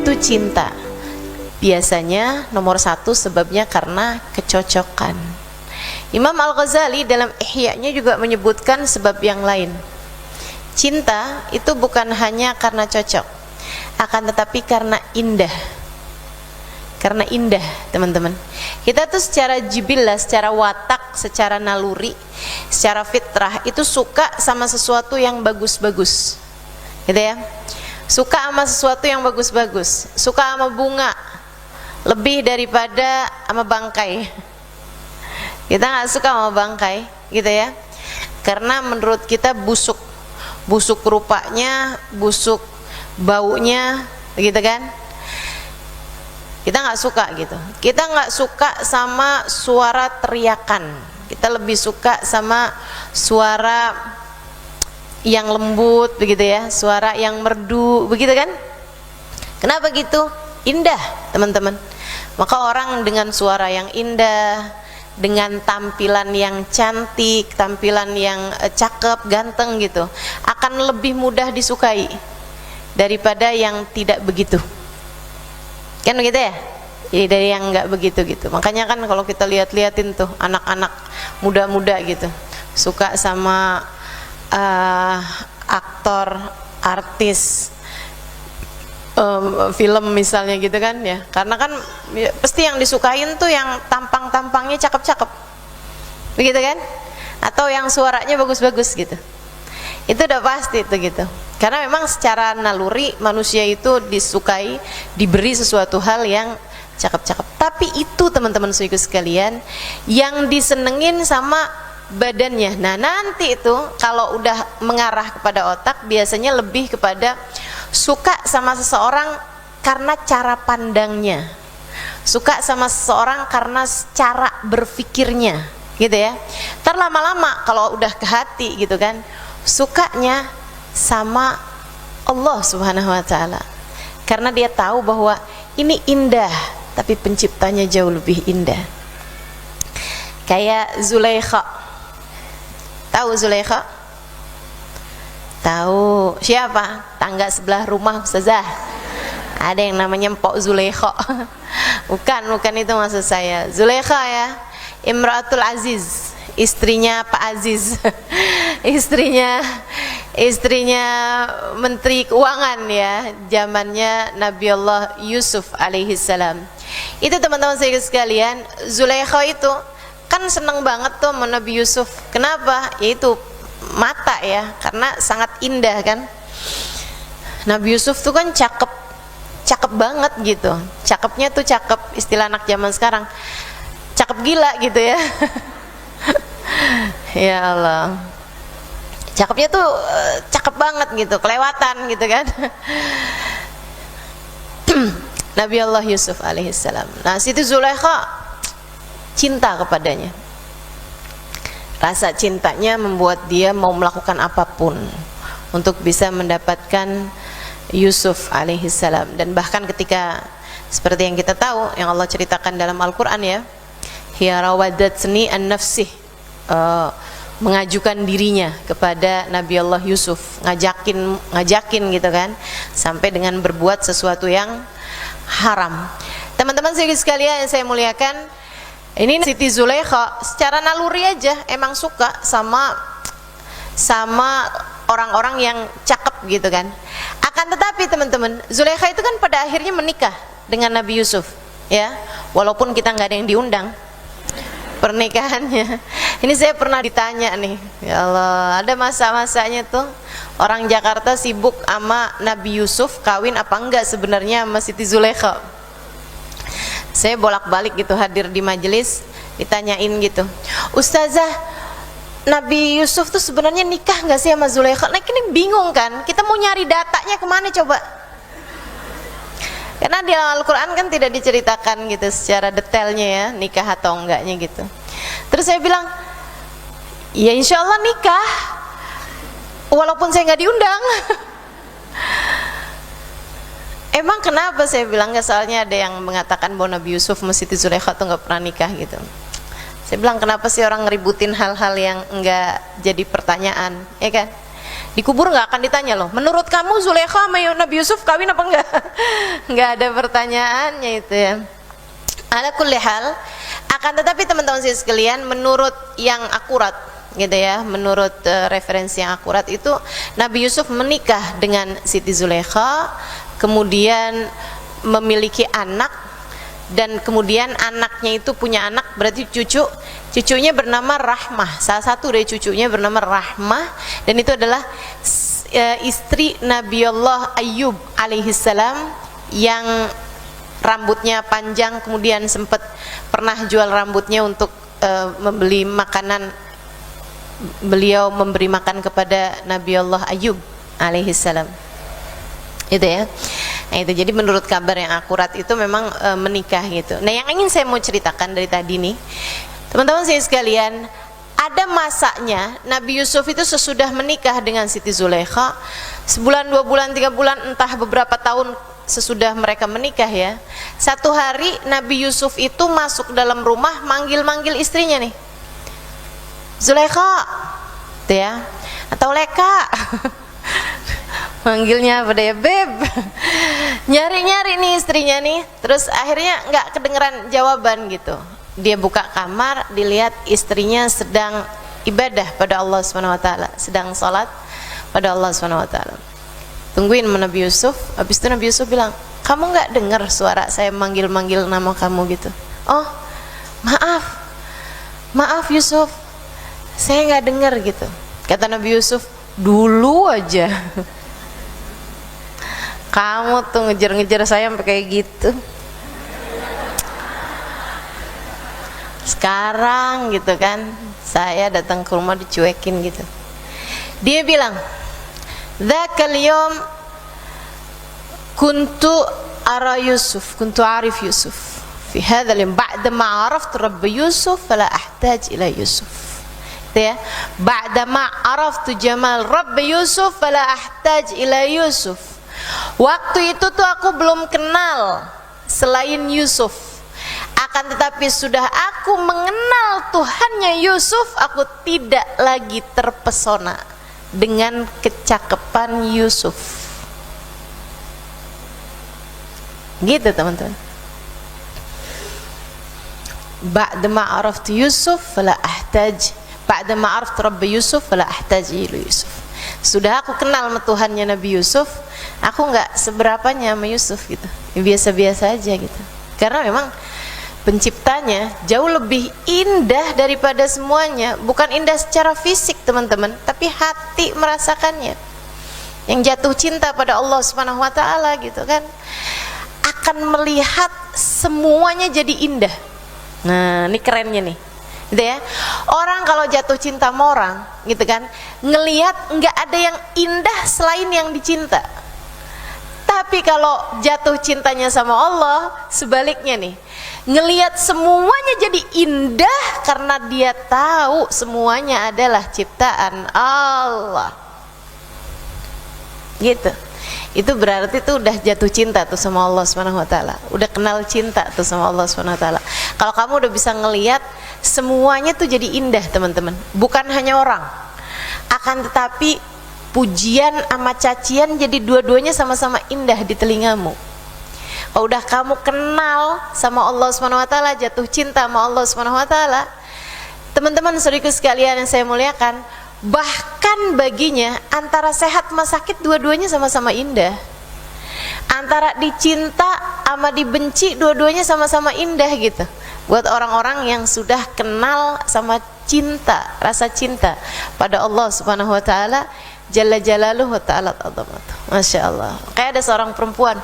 itu cinta. Biasanya nomor satu sebabnya karena kecocokan. Imam Al-Ghazali dalam Ihya-nya juga menyebutkan sebab yang lain. Cinta itu bukan hanya karena cocok, akan tetapi karena indah. Karena indah, teman-teman. Kita tuh secara jibillah, secara watak, secara naluri, secara fitrah itu suka sama sesuatu yang bagus-bagus, gitu ya. Suka sama sesuatu yang bagus-bagus, suka sama bunga lebih daripada sama bangkai. Kita nggak suka sama bangkai, gitu ya, karena menurut kita busuk rupanya, busuk baunya, begitu kan. Kita nggak suka gitu. Kita nggak suka sama suara teriakan. Kita lebih suka sama suara yang lembut, begitu ya, suara yang merdu, begitu kan? Kenapa gitu? Indah, teman-teman. Maka orang dengan suara yang indah, dengan tampilan yang cantik, tampilan yang cakep, ganteng gitu, akan lebih mudah disukai daripada yang tidak begitu. Kan begitu ya? Jadi dari yang nggak begitu gitu. Makanya kan kalau kita lihat-liatin tuh anak-anak muda-muda gitu suka sama aktor, artis film misalnya gitu kan ya. Karena kan ya, pasti yang disukain tuh yang tampang-tampangnya cakep-cakep, begitu kan? Atau yang suaranya bagus-bagus gitu. Itu udah pasti tuh gitu. Karena memang secara naluri manusia itu disukai, diberi sesuatu hal yang cakep-cakep. Tapi itu teman-teman saudaraku sekalian yang disenengin sama badannya. Nah nanti itu kalau udah mengarah kepada otak biasanya lebih kepada suka sama seseorang karena cara pandangnya, suka sama seseorang karena cara berpikirnya, gitu ya. Terlama-lama kalau udah ke hati gitu kan, sukanya sama Allah Subhanahu wa Ta'ala, karena dia tahu bahwa ini indah, tapi penciptanya jauh lebih indah. Kayak Zulaikha. Tahu Zulaikha? Tahu. Siapa? Tangga sebelah rumah Ustazah. Ada yang namanya Mpok Zulaikha. Bukan itu maksud saya. Zulaikha ya, Imratul Aziz, istrinya Pak Aziz. istrinya Menteri Keuangan ya, zamannya Nabi Allah Yusuf alaihi salam. Itu teman-teman sekalian, Zulaikha itu kan seneng banget tuh sama Nabi Yusuf. Kenapa? Yaitu mata ya, karena sangat indah kan. Nabi Yusuf tuh kan cakep banget gitu. Cakepnya tuh cakep, istilah anak zaman sekarang, cakep gila gitu ya. Ya Allah, cakepnya tuh cakep banget gitu, kelewatan gitu kan. Nabi Allah Yusuf alaihissalam. Nah situ Zulaikha cinta kepadanya. Rasa cintanya membuat dia mau melakukan apapun untuk bisa mendapatkan Yusuf alaihissalam. Dan bahkan ketika seperti yang kita tahu, yang Allah ceritakan dalam Al-Quran ya, hiya rawadatni an nafsih, mengajukan dirinya kepada Nabi Allah Yusuf, ngajakin gitu kan, sampai dengan berbuat sesuatu yang haram. Teman-teman sekalian yang saya muliakan, ini Siti Zulaikha secara naluri aja emang suka sama orang-orang yang cakep gitu kan. Akan tetapi teman-teman, Zulaikha itu kan pada akhirnya menikah dengan Nabi Yusuf ya, walaupun kita nggak ada yang diundang pernikahannya. Ini saya pernah ditanya nih, ya Allah, ada masa-masanya tuh orang Jakarta sibuk sama Nabi Yusuf, kawin apa enggak sebenarnya sama Siti Zulaikha. Saya bolak-balik gitu hadir di majelis, ditanyain gitu, Ustazah, Nabi Yusuf tuh sebenarnya nikah nggak sih sama Zulaikha? Nah ini bingung kan, kita mau nyari datanya kemana coba? Karena di Al-Quran kan tidak diceritakan gitu secara detailnya ya, nikah atau enggaknya gitu. Terus saya bilang, ya insya Allah nikah, walaupun saya nggak diundang. Emang kenapa? Saya bilang nggak, soalnya ada yang mengatakan bahwa Nabi Yusuf sama Siti Zulaikha tuh nggak pernah nikah gitu. Saya bilang kenapa sih orang ngeributin hal-hal yang enggak jadi pertanyaan, ya kan? Dikubur nggak akan ditanya loh, menurut kamu Zulaikha sama Nabi Yusuf kawin apa enggak? Nggak ada pertanyaannya itu ya. Ala kulli hal, akan tetapi teman-teman sekalian, menurut yang akurat gitu ya, menurut referensi yang akurat itu Nabi Yusuf menikah dengan Siti Zulaikha, kemudian memiliki anak, dan kemudian anaknya itu punya anak, berarti cucunya bernama Rahmah. Salah satu dari cucunya bernama Rahmah, dan itu adalah istri Nabiullah Ayyub alaihissalam yang rambutnya panjang, kemudian sempat pernah jual rambutnya untuk membeli makanan. Beliau memberi makan kepada Nabiullah Ayyub alaihissalam, itu ya. Nah itu, jadi menurut kabar yang akurat itu memang menikah gitu. Nah yang ingin saya mau ceritakan dari tadi nih, teman-teman saya sekalian, ada masanya Nabi Yusuf itu sesudah menikah dengan Siti Zulaikha, sebulan, 2 bulan, 3 bulan, entah beberapa tahun sesudah mereka menikah ya, satu hari Nabi Yusuf itu masuk dalam rumah, manggil-manggil istrinya nih, Zulaikha, tuh ya, atau Leka, manggilnya apa ya, Beb, nyari-nyari nih istrinya nih, terus akhirnya nggak kedengeran jawaban gitu. Dia buka kamar, dilihat istrinya sedang ibadah pada Allah SWT, sedang sholat pada Allah SWT. Tungguin Nabi Yusuf. Habis itu Nabi Yusuf bilang, kamu nggak dengar suara saya manggil-manggil nama kamu gitu? Oh, maaf Yusuf, saya nggak dengar gitu. Kata Nabi Yusuf, dulu aja kamu tuh ngejar-ngejar saya sampai kayak gitu, sekarang gitu kan saya datang ke rumah dicuekin gitu. Dia bilang, dzakal yawm kuntu arif Yusuf fi hadzal yawm ba'da ma araftu rabb Yusuf fala ahtaj ila Yusuf. Ya, ba'da ma araftu jamal rabb Yusuf fala ahtaj ila Yusuf. Waktu itu tuh aku belum kenal selain Yusuf, akan tetapi sudah aku mengenal Tuhannya Yusuf, aku tidak lagi terpesona dengan kecakapan Yusuf. Gitu teman-teman. Ba'da ma araftu Yusuf fala ahtaj, ba'da ma araftu rabb Yusuf fala ahtaj ila Yusuf. Sudah aku kenal Tuhannya Nabi Yusuf, aku nggak seberapanya sama Yusuf gitu, biasa-biasa aja gitu. Karena memang penciptanya jauh lebih indah daripada semuanya. Bukan indah secara fisik teman-teman, tapi hati merasakannya. Yang jatuh cinta pada Allah Subhanahu wa Ta'ala gitu kan, akan melihat semuanya jadi indah. Nah ini kerennya nih gitu ya. Orang kalau jatuh cinta sama orang gitu kan, ngelihat nggak ada yang indah selain yang dicinta. Tapi kalau jatuh cintanya sama Allah, sebaliknya nih, ngelihat semuanya jadi indah karena dia tahu semuanya adalah ciptaan Allah. Gitu. Itu berarti tuh udah jatuh cinta tuh sama Allah Subhanahu wa Ta'ala, udah kenal cinta tuh sama Allah Subhanahu wa Ta'ala. Kalau kamu udah bisa ngelihat semuanya tuh jadi indah teman-teman, bukan hanya orang, akan tetapi pujian sama cacian jadi dua-duanya sama-sama indah di telingamu. Kalau udah kamu kenal sama Allah Subhanahu wa Ta'ala, jatuh cinta sama Allah Subhanahu wa Ta'ala, teman-teman saudaraku sekalian yang saya muliakan, bahkan baginya antara sehat sama sakit dua-duanya sama-sama indah. Antara dicinta sama dibenci dua-duanya sama-sama indah gitu. Buat orang-orang yang sudah kenal sama cinta, rasa cinta pada Allah Subhanahu wa Ta'ala Jalla Jalaluhu wa Ta'ala Azamatuh. Masya Allah. Kayak ada seorang perempuan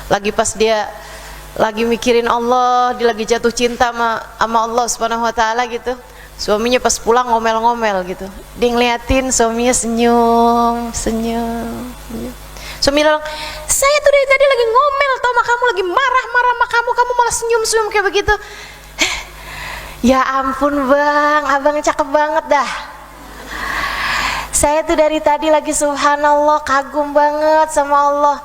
lagi pas dia lagi mikirin Allah, dia lagi jatuh cinta sama Allah Subhanahu wa Ta'ala gitu, suaminya pas pulang ngomel-ngomel gitu, dia ngeliatin suaminya senyum. Suami bilang, saya tuh dari tadi lagi ngomel tau sama kamu, lagi marah-marah sama kamu malah senyum-senyum kayak begitu. Ya ampun bang, abang cakep banget dah. Saya tuh dari tadi lagi subhanallah kagum banget sama Allah,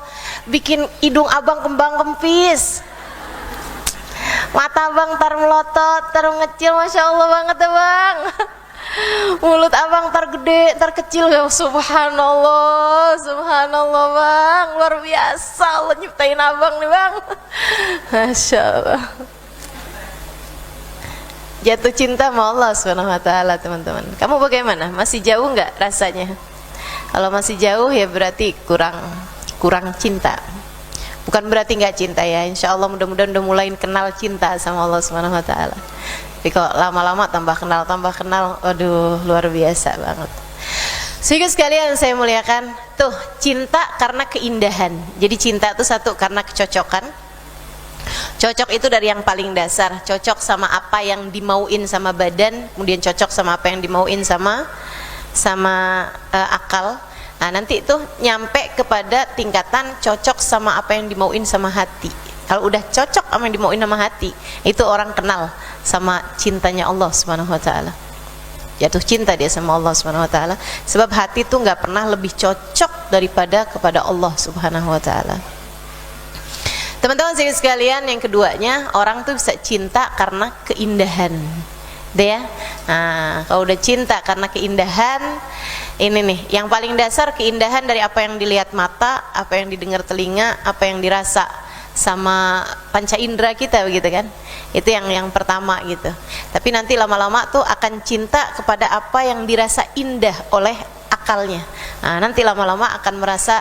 bikin hidung abang kembang kempis, mata abang tar melotot, tar ngecil, masya Allah banget ya bang. Mulut abang ntar gede, ntar kecil ya. Subhanallah, subhanallah bang, luar biasa Allah nyiptain abang nih bang. Masya Allah. Jatuh cinta sama Allah Subhanahu wa taala, teman-teman. Kamu bagaimana? Masih jauh nggak rasanya? Kalau masih jauh ya berarti kurang cinta. Bukan berarti nggak cinta ya. Insya Allah mudah-mudahan udah mulai kenal cinta sama Allah Subhanahu wa taala. Tapi kalau lama-lama tambah kenal, waduh luar biasa banget. Sehingga sekalian saya muliakan, tuh cinta karena keindahan. Jadi cinta itu satu karena kecocokan. Cocok itu dari yang paling dasar, cocok sama apa yang dimauin sama badan, kemudian cocok sama apa yang dimauin sama akal. Nah, nanti itu nyampe kepada tingkatan cocok sama apa yang dimauin sama hati. Kalau udah cocok sama yang dimauin sama hati, itu orang kenal sama cintanya Allah Subhanahu wa taala. Jatuh cinta dia sama Allah Subhanahu wa taala, sebab hati itu nggak pernah lebih cocok daripada kepada Allah Subhanahu wa taala. Teman-teman sekalian, yang keduanya, orang tuh bisa cinta karena keindahan. Deh ya. Nah, kalau udah cinta karena keindahan, ini nih, yang paling dasar keindahan dari apa yang dilihat mata, apa yang didengar telinga, apa yang dirasa sama panca indera kita begitu kan. Itu yang pertama gitu. Tapi nanti lama-lama tuh akan cinta kepada apa yang dirasa indah oleh akalnya. Nah, nanti lama-lama akan merasa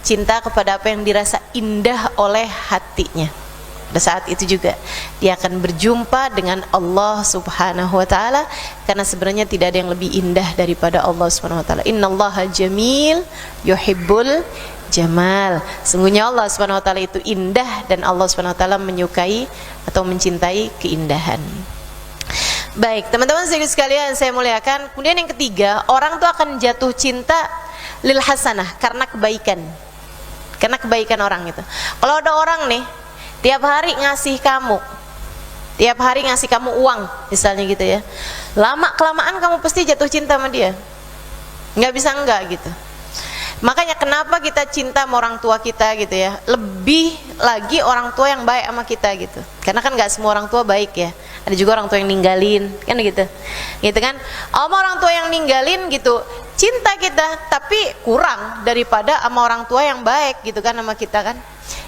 cinta kepada apa yang dirasa indah oleh hatinya. Pada saat itu juga dia akan berjumpa dengan Allah Subhanahu wa taala, karena sebenarnya tidak ada yang lebih indah daripada Allah Subhanahu wa taala. Innallaha jamil yuhibbul jamal. Sungguhnya Allah Subhanahu wa taala itu indah, dan Allah Subhanahu wa taala menyukai atau mencintai keindahan. Baik, teman-teman sekalian saya muliakan. Kemudian yang ketiga, orang tuh akan jatuh cinta lil hasanah, karena kebaikan. Karena kebaikan orang itu. Kalau ada orang nih tiap hari ngasih kamu uang misalnya gitu ya, lama kelamaan kamu pasti jatuh cinta sama dia, nggak bisa enggak gitu. Makanya kenapa kita cinta sama orang tua kita gitu ya, lebih lagi orang tua yang baik sama kita gitu, karena kan nggak semua orang tua baik ya, ada juga orang tua yang ninggalin kan gitu kan. Sama orang tua yang ninggalin gitu, cinta kita tapi kurang daripada sama orang tua yang baik gitu kan sama kita kan.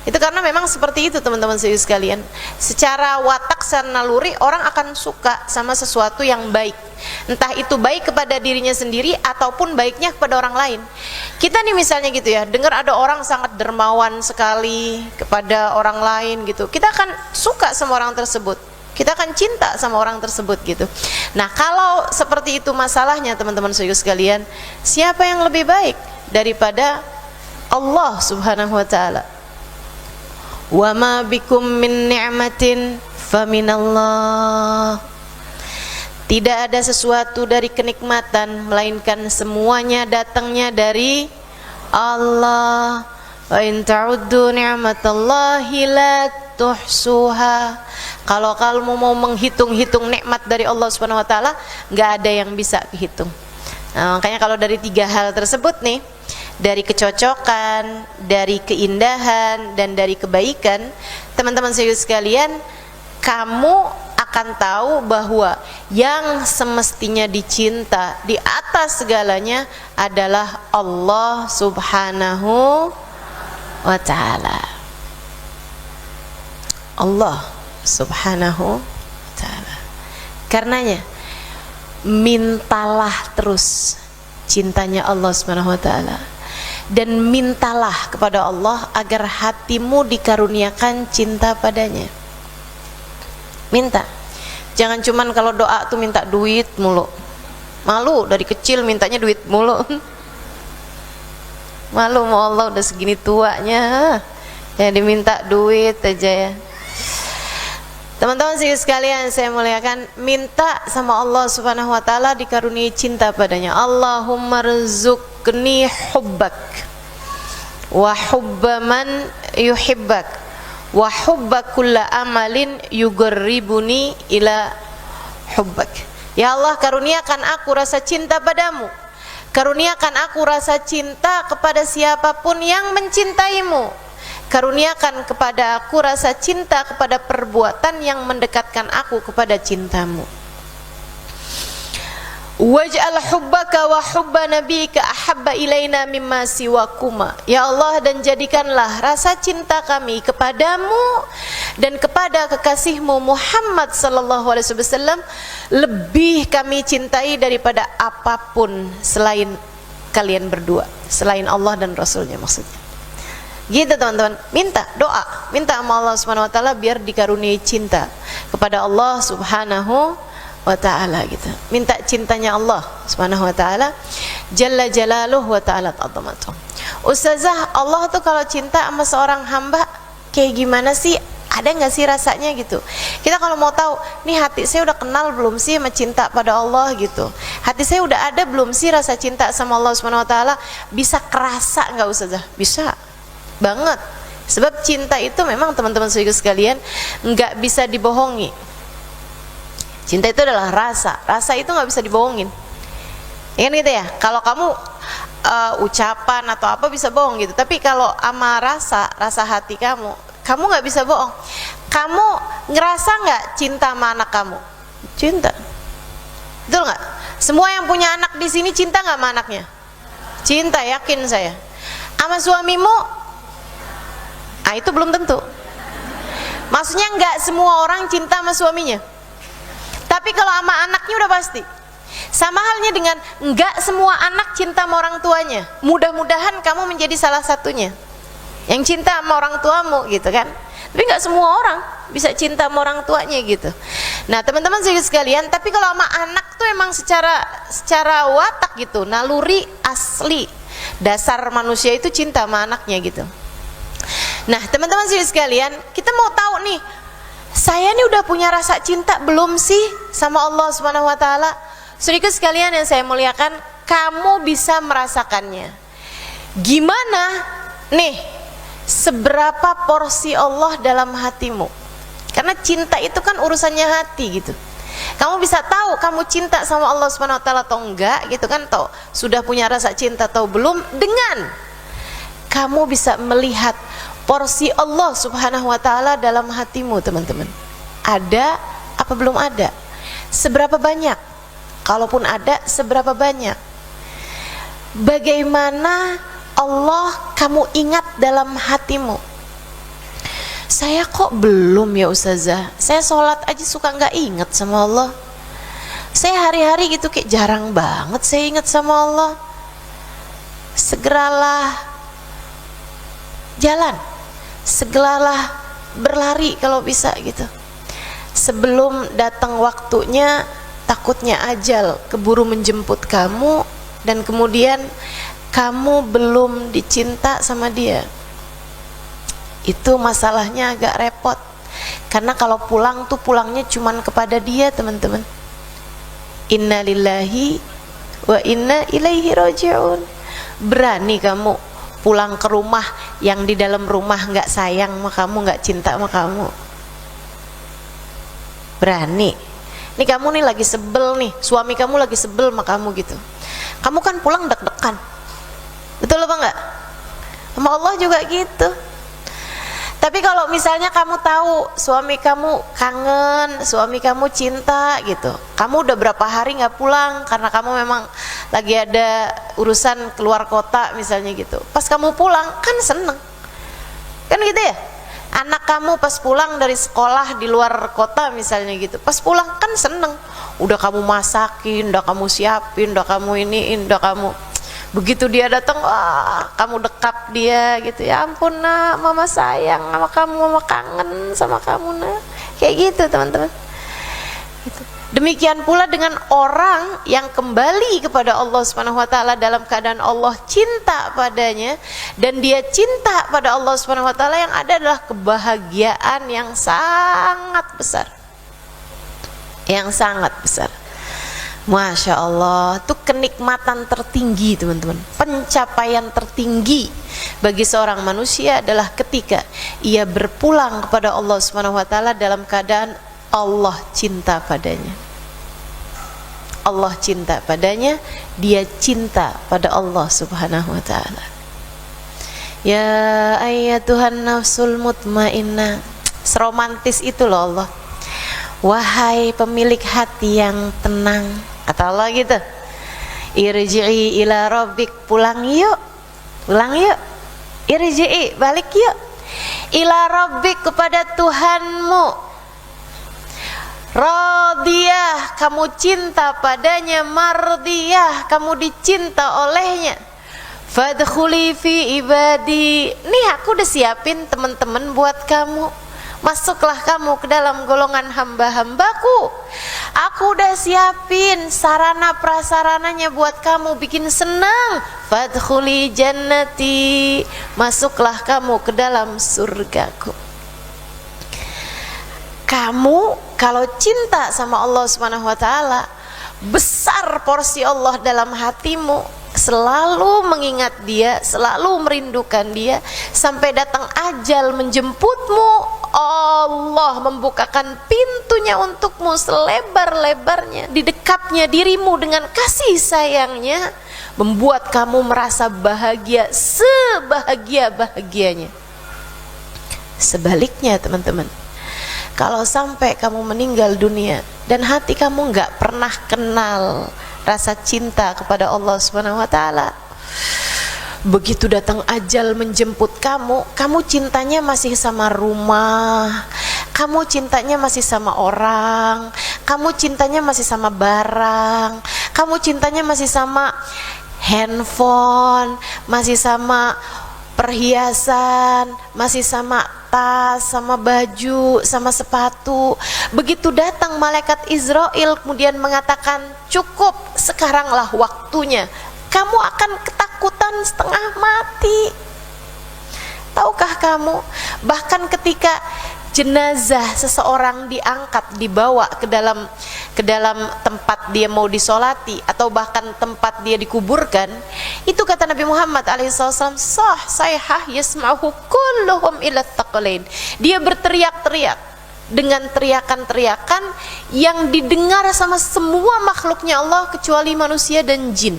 Itu karena memang seperti itu teman-teman sekalian. Secara watak, secara naluri, orang akan suka sama sesuatu yang baik. Entah itu baik kepada dirinya sendiri ataupun baiknya kepada orang lain. Kita nih misalnya gitu ya, dengar ada orang sangat dermawan sekali kepada orang lain gitu, kita akan suka sama orang tersebut, kita akan cinta sama orang tersebut gitu. Nah, kalau seperti itu masalahnya teman-teman sekalian, siapa yang lebih baik daripada Allah Subhanahu wa taala? Wa ma bikum min ni'matin faminallah. Tidak ada sesuatu dari kenikmatan melainkan semuanya datangnya dari Allah. Wa in ta'uddu ni'matallahi la tuhsuha. Kalau kamu mau menghitung-hitung nikmat dari Allah Subhanahu wa taala, enggak ada yang bisa dihitung. Nah, makanya kalau dari tiga hal tersebut nih, dari kecocokan, dari keindahan, dan dari kebaikan, teman-teman sekalian, kamu akan tahu bahwa yang semestinya dicinta di atas segalanya adalah Allah Subhanahu wa ta'ala. Allah Subhanahu wa ta'ala. Karenanya mintalah terus cintanya Allah Subhanahu wa ta'ala, dan mintalah kepada Allah agar hatimu dikaruniakan cinta padanya. Minta, jangan cuman kalau doa tuh minta duit mulu. Malu dari kecil mintanya duit mulu. Malu mau Allah udah segini tuanya ya diminta duit aja ya. Teman-teman sekalian saya muliakan, minta sama Allah Subhanahu wa taala dikaruniai cinta padanya. Allahumma rzuqni hubbak wa hubba man yuhibbak wa hubba kulla amalin yugarribuni ila hubbak. Ya Allah, karuniakan aku rasa cinta padamu. Karuniakan aku rasa cinta kepada siapapun yang mencintaimu. Karuniakan kepada aku rasa cinta kepada perbuatan yang mendekatkan aku kepada cintamu. Waj'al hubbaka wa hubba nabiyika ahabba ilaina mimma siwakuma. Ya Allah, dan jadikanlah rasa cinta kami kepadamu dan kepada kekasihmu Muhammad sallallahu alaihi wasallam lebih kami cintai daripada apapun selain kalian berdua, selain Allah dan Rasulnya maksudnya. Gitu teman-teman, minta doa, minta sama Allah Subhanahu wa taala biar dikaruniai cinta kepada Allah Subhanahu wa ta'ala gitu. Minta cintanya Allah Subhanahu wa ta'ala Jalla jalaluh wa ta'ala ta'zamatuh. Ustazah, Allah tuh kalau cinta sama seorang hamba kayak gimana sih? Ada nggak sih rasanya gitu? Kita kalau mau tahu, nih hati saya udah kenal belum sih sama cinta pada Allah gitu? Hati saya udah ada belum sih rasa cinta sama Allah Subhanahu wa ta'ala? Bisa kerasa nggak Ustazah? Bisa banget. Sebab cinta itu memang teman-teman sekalian nggak bisa dibohongi. Cinta itu adalah rasa, rasa itu nggak bisa dibohongin. Kan gitu ya. Kalau kamu ucapan atau apa bisa bohong gitu. Tapi kalau ama rasa hati kamu nggak bisa bohong. Kamu ngerasa nggak cinta sama anak kamu? Cinta, betul nggak? Semua yang punya anak di sini cinta nggak sama anaknya? Cinta, yakin saya. Sama suamimu? Ah, itu belum tentu. Maksudnya nggak semua orang cinta sama suaminya. Tapi kalau sama anaknya udah pasti. Sama halnya dengan enggak semua anak cinta sama orang tuanya. Mudah-mudahan kamu menjadi salah satunya yang cinta sama orang tuamu gitu kan. Tapi enggak semua orang bisa cinta sama orang tuanya gitu. Nah teman-teman sekalian, tapi kalau sama anak tuh emang secara watak gitu, naluri asli, dasar manusia itu cinta sama anaknya gitu. Nah teman-teman sekalian, kita mau tahu nih, saya ini udah punya rasa cinta belum sih sama Allah Subhanahu wa taala? Saudaraku sekalian yang saya muliakan, kamu bisa merasakannya. Gimana nih seberapa porsi Allah dalam hatimu? Karena cinta itu kan urusannya hati gitu. Kamu bisa tahu kamu cinta sama Allah Subhanahu wa taala atau enggak gitu kan, atau sudah punya rasa cinta atau belum, dengan kamu bisa melihat porsi Allah Subhanahu wa taala dalam hatimu, teman-teman. Ada apa belum ada? Seberapa banyak? Kalaupun ada, seberapa banyak? Bagaimana Allah kamu ingat dalam hatimu? Saya kok belum ya Ustazah? Saya sholat aja suka nggak ingat sama Allah. Saya hari-hari gitu kayak jarang banget saya ingat sama Allah. Segeralah jalan, segeralah berlari kalau bisa gitu. Sebelum datang waktunya, takutnya ajal keburu menjemput kamu dan kemudian kamu belum dicinta sama dia. Itu masalahnya agak repot. Karena kalau pulang tuh pulangnya cuman kepada dia, teman-teman. Inna lillahi wa inna ilaihi raji'un. Berani kamu pulang ke rumah yang di dalam rumah nggak sayang sama kamu, nggak cinta sama kamu? Berani? Nih kamu nih lagi sebel nih, suami kamu lagi sebel sama kamu gitu. Kamu kan pulang deg-degan, betul apa enggak? Sama Allah juga gitu. Tapi kalau misalnya kamu tahu suami kamu kangen, suami kamu cinta gitu, kamu udah berapa hari nggak pulang karena kamu memang lagi ada urusan keluar kota misalnya gitu. Pas kamu pulang kan seneng, kan gitu ya? Anak kamu pas pulang dari sekolah di luar kota misalnya gitu, pas pulang kan seneng, udah kamu masakin, udah kamu siapin, udah kamu iniin, udah kamu, begitu dia datang, wah kamu dekap dia gitu. Ya ampun nak, mama sayang sama kamu, mama kangen sama kamu nak, kayak gitu teman-teman gitu. Demikian pula dengan orang yang kembali kepada Allah Subhanahu wa taala dalam keadaan Allah cinta padanya dan dia cinta pada Allah Subhanahu wa taala, yang ada adalah kebahagiaan yang sangat besar. Yang sangat besar. Masya Allah, itu kenikmatan tertinggi teman-teman. Pencapaian tertinggi bagi seorang manusia adalah ketika ia berpulang kepada Allah Subhanahu wa taala dalam keadaan Allah cinta padanya. Allah cinta padanya, dia cinta pada Allah Subhanahu wa taala. Ya ayyatuhan nafsul mutmainnah. Seromantis itu loh Allah. Wahai pemilik hati yang tenang, Kata Allah gitu, irji'i ila rabbik, pulang yuk, irji'i, balik yuk, ila rabbik, kepada Tuhanmu, radiyah, kamu cinta padanya, mardiyah, kamu dicinta olehnya, fadkhuli fi ibadi, nih aku udah siapin teman-teman buat kamu, masuklah kamu ke dalam golongan hamba-hambaku. Aku udah siapin sarana prasarananya buat kamu, bikin senang. Fadkhuli jannati, masuklah kamu ke dalam surgaku. Kamu kalau cinta sama Allah Subhanahu wa taala, besar porsi Allah dalam hatimu, selalu mengingat Dia, selalu merindukan Dia, sampai datang ajal menjemputmu, Allah membukakan pintunya untukmu selebar-lebarnya, didekapnya dirimu dengan kasih sayangnya, membuat kamu merasa bahagia sebahagia-bahagianya. Sebaliknya teman-teman, kalau sampai kamu meninggal dunia dan hati kamu nggak pernah kenal rasa cinta kepada Allah Subhanahu wa taala, begitu datang ajal menjemput kamu, kamu cintanya masih sama rumah, kamu cintanya masih sama orang, kamu cintanya masih sama barang, kamu cintanya masih sama handphone, masih sama perhiasan, masih sama tas, sama baju, sama sepatu. Begitu datang malaikat Israel kemudian mengatakan, cukup, sekaranglah waktunya, kamu akan ketakutan setengah mati. Tahukah kamu, bahkan ketika jenazah seseorang diangkat, dibawa ke dalam tempat dia mau disolati, atau bahkan tempat dia dikuburkan, itu kata Nabi Muhammad alaihissalam, sahih yasma'uhu kulluhum ila tsaqalain, dia berteriak-teriak dengan teriakan-teriakan yang didengar sama semua makhluknya Allah kecuali manusia dan jin.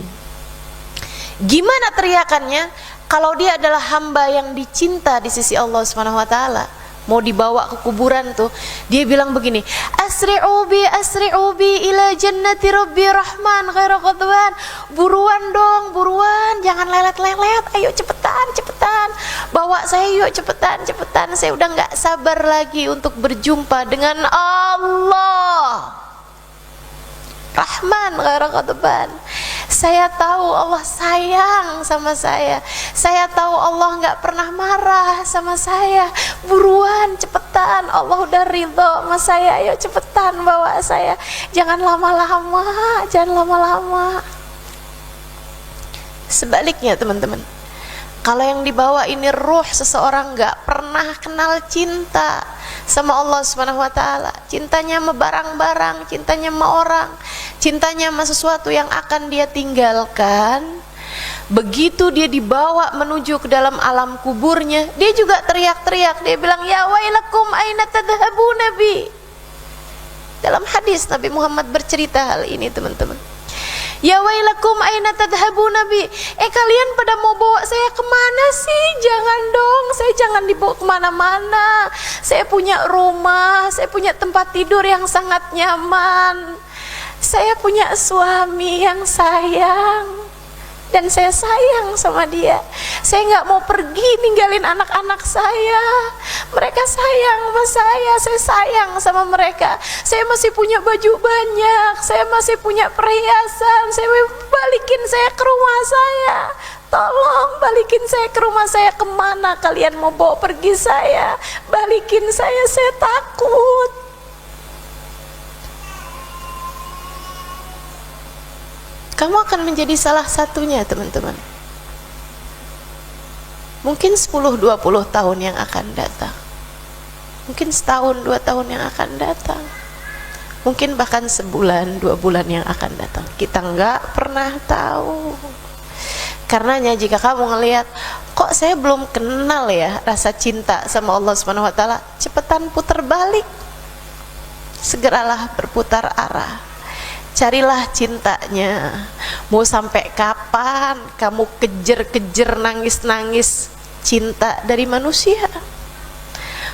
Gimana teriakannya? Kalau dia adalah hamba yang dicinta di sisi Allah Subhanahu wa taala, mau dibawa ke kuburan tuh, dia bilang begini, asri'u bi ila jannati rabbi rahman ghairu qadwan, buruan dong, buruan, jangan lelet-lelet, ayo cepetan, bawa saya yuk, cepetan, saya udah nggak sabar lagi untuk berjumpa dengan Allah Rahman ghairu qadwan. Saya tahu Allah sayang sama saya tahu Allah nggak pernah marah sama saya, buruan, cepetan, Allah udah ridho sama saya, ayo cepetan bawa saya, jangan lama-lama. Sebaliknya teman-teman, kalau yang dibawa ini ruh seseorang nggak pernah kenal cinta sama Allah Subhanahu wa taala, cintanya sama barang-barang, cintanya sama orang, cintanya sama sesuatu yang akan dia tinggalkan, begitu dia dibawa menuju ke dalam alam kuburnya, dia juga teriak-teriak, dia bilang, ya wailakum aina tadhhabuna bi. Dalam hadis Nabi Muhammad bercerita hal ini teman-teman. Ya wailakum aina tadhhabuna bi, kalian pada mau bawa saya kemana sih? Jangan dong, saya jangan dibawa kemana-mana, saya punya rumah, saya punya tempat tidur yang sangat nyaman, saya punya suami yang sayang, dan saya sayang sama dia. Saya nggak mau pergi ninggalin anak-anak saya, mereka sayang sama saya sayang sama mereka. Saya masih punya baju banyak, saya masih punya perhiasan, balikin saya ke rumah saya, tolong balikin saya ke rumah saya. Kemana kalian mau bawa pergi saya? Balikin saya takut. Kamu akan menjadi salah satunya teman-teman. Mungkin 10-20 tahun yang akan datang, mungkin setahun 2 tahun yang akan datang, mungkin bahkan sebulan 2 bulan yang akan datang. Kita nggak pernah tahu. Karenanya jika kamu ngelihat, kok saya belum kenal ya rasa cinta sama Allah Subhanahu wa taala, cepetan putar balik, segeralah berputar arah. Carilah cintanya. Mau sampai kapan kamu kejar-kejar, nangis-nangis cinta dari manusia?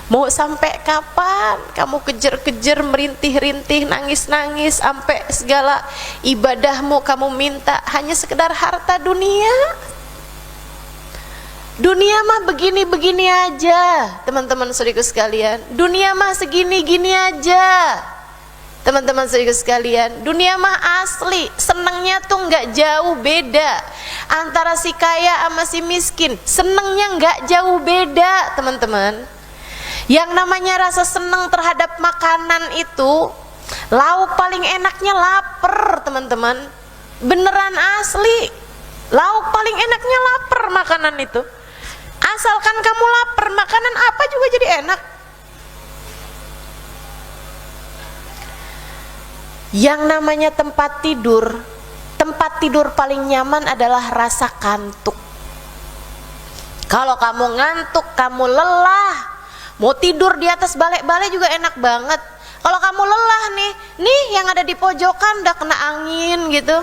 Mau sampai kapan kamu kejar-kejar, merintih-rintih, nangis-nangis, sampai segala ibadahmu kamu minta hanya sekedar harta dunia? Dunia mah begini-begini aja, teman-teman saudaraku sekalian. Dunia mah segini-gini aja, teman-teman saudaraku sekalian. Dunia mah asli, senangnya tuh nggak jauh beda antara si kaya sama si miskin. Senangnya nggak jauh beda, teman-teman. Yang namanya rasa senang terhadap makanan itu, lauk paling enaknya lapar, teman-teman. Beneran asli, lauk paling enaknya lapar makanan itu. Asalkan kamu lapar, makanan apa juga jadi enak. Yang namanya tempat tidur paling nyaman adalah rasa kantuk. Kalau kamu ngantuk, kamu lelah, mau tidur di atas balai-balai juga enak banget. Kalau kamu lelah nih yang ada di pojokan udah kena angin gitu.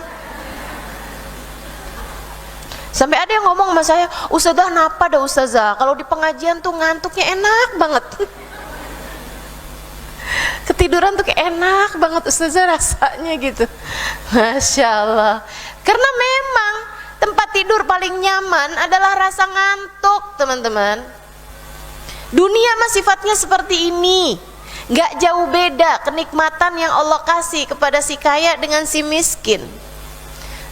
Sampai ada yang ngomong sama saya, "Ustazah, napa dah ustazah? Kalau di pengajian tuh ngantuknya enak banget." Ketiduran tuh kayak enak banget ustazah rasanya gitu. Masya Allah. Karena memang tempat tidur paling nyaman adalah rasa ngantuk, teman-teman. Dunia mah sifatnya seperti ini, gak jauh beda kenikmatan yang Allah kasih kepada si kaya dengan si miskin.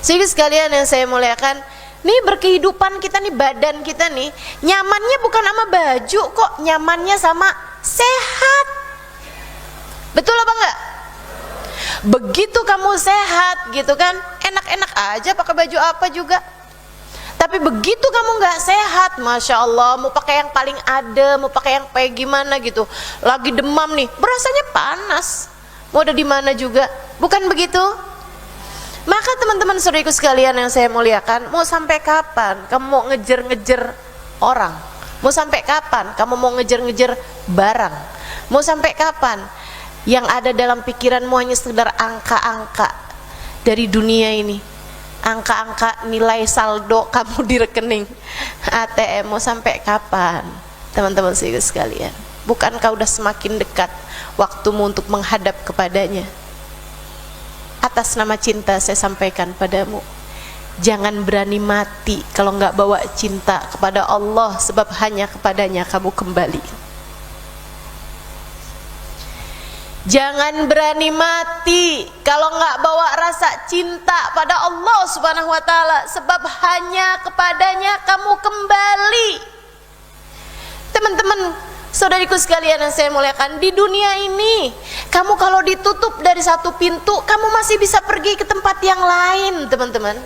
Jadi sekalian yang saya muliakan, nih berkehidupan kita nih, badan kita nih, nyamannya bukan sama baju kok, nyamannya sama sehat. Betul apa enggak? Begitu kamu sehat gitu kan, enak-enak aja pakai baju apa juga. Tapi begitu kamu nggak sehat, Masya Allah, mau pakai yang paling adem, mau pakai yang kayak gimana gitu, lagi demam nih, berasanya panas, mau ada di mana juga, bukan begitu? Maka teman-teman saudaraku sekalian yang saya muliakan, mau sampai kapan kamu mau ngejar-ngejar orang? Mau sampai kapan kamu mau ngejar-ngejar barang? Mau sampai kapan yang ada dalam pikiranmu hanya sekedar angka-angka dari dunia ini? Angka-angka nilai saldo kamu di rekening ATM. Mau sampai kapan, teman-teman sekalian? Bukankah udah semakin dekat waktumu untuk menghadap kepadanya? Atas nama cinta saya sampaikan padamu, jangan berani mati kalau nggak bawa cinta kepada Allah, sebab hanya kepadanya kamu kembali. Jangan berani mati kalau nggak bawa rasa cinta pada Allah Subhanahu wa Ta'ala, sebab hanya kepadanya kamu kembali. Teman-teman saudariku sekalian yang saya muliakan, di dunia ini kamu kalau ditutup dari satu pintu, kamu masih bisa pergi ke tempat yang lain, teman-teman.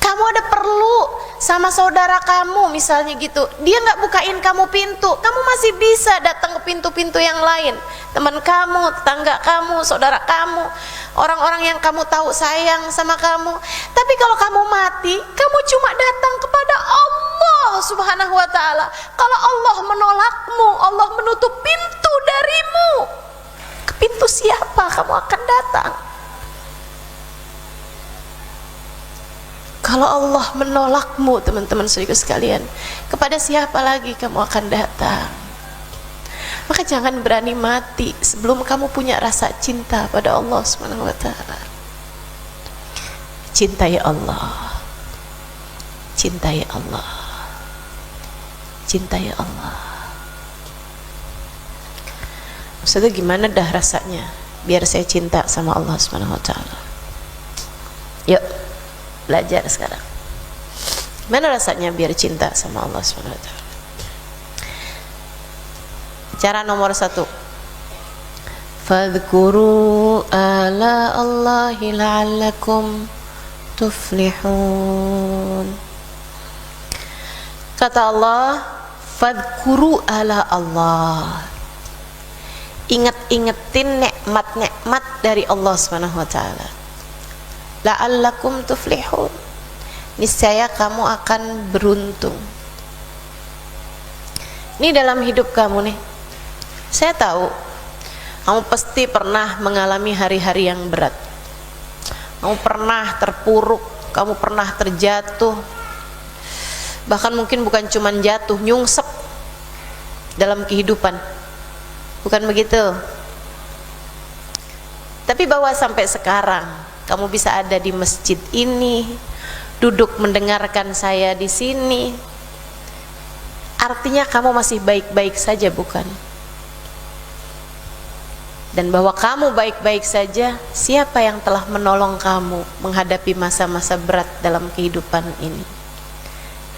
Kamu ada perlu sama saudara kamu misalnya gitu, dia nggak bukain kamu pintu, kamu masih bisa datang ke pintu-pintu yang lain. Teman kamu, tetangga kamu, saudara kamu, orang-orang yang kamu tahu sayang sama kamu. Tapi kalau kamu mati, kamu cuma datang kepada Allah Subhanahu wa Ta'ala. Kalau Allah menolakmu, Allah menutup pintu darimu, ke pintu siapa kamu akan datang? Kalau Allah menolakmu, teman-teman saudaraku sekalian, kepada siapa lagi kamu akan datang? Maka jangan berani mati sebelum kamu punya rasa cinta pada Allah Subhanahu wa Ta'ala. Cintai Allah, cintai Allah, cintai Allah. Maksudnya gimana dah rasanya biar saya cinta sama Allah Subhanahu wa Ta'ala? Yuk belajar sekarang. Mana rasanya biar cinta sama Allah Subhanahu wa Ta'ala? Cara nomor 1, fadhkuru ala Allahi la'allakum tuflihun. Kata Allah, fadhkuru ala Allah, ingat-ingetin nikmat-nikmat dari Allah Subhanahu wa Ta'ala. La'allakum tuflihun, niscaya kamu akan beruntung. Ini dalam hidup kamu nih, saya tahu kamu pasti pernah mengalami hari-hari yang berat. Kamu pernah terpuruk, kamu pernah terjatuh, bahkan mungkin bukan cuman jatuh, nyungsep. dalam kehidupan, bukan begitu? Tapi bahwa sampai sekarang kamu bisa ada di masjid ini, duduk mendengarkan saya di sini, artinya kamu masih baik-baik saja, bukan? Dan bahwa kamu baik-baik saja, siapa yang telah menolong kamu menghadapi masa-masa berat dalam kehidupan ini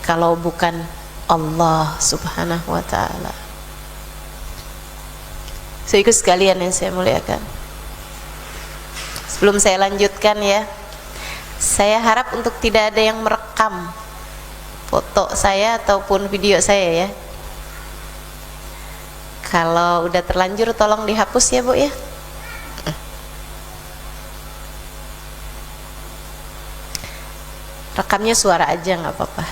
kalau bukan Allah subhanahu wa ta'ala? Saudaraku sekalian yang saya muliakan, sebelum saya lanjutkan ya, saya harap untuk tidak ada yang merekam foto saya ataupun video saya ya. Kalau udah terlanjur tolong dihapus ya Bu ya. Rekamnya suara aja nggak apa-apa.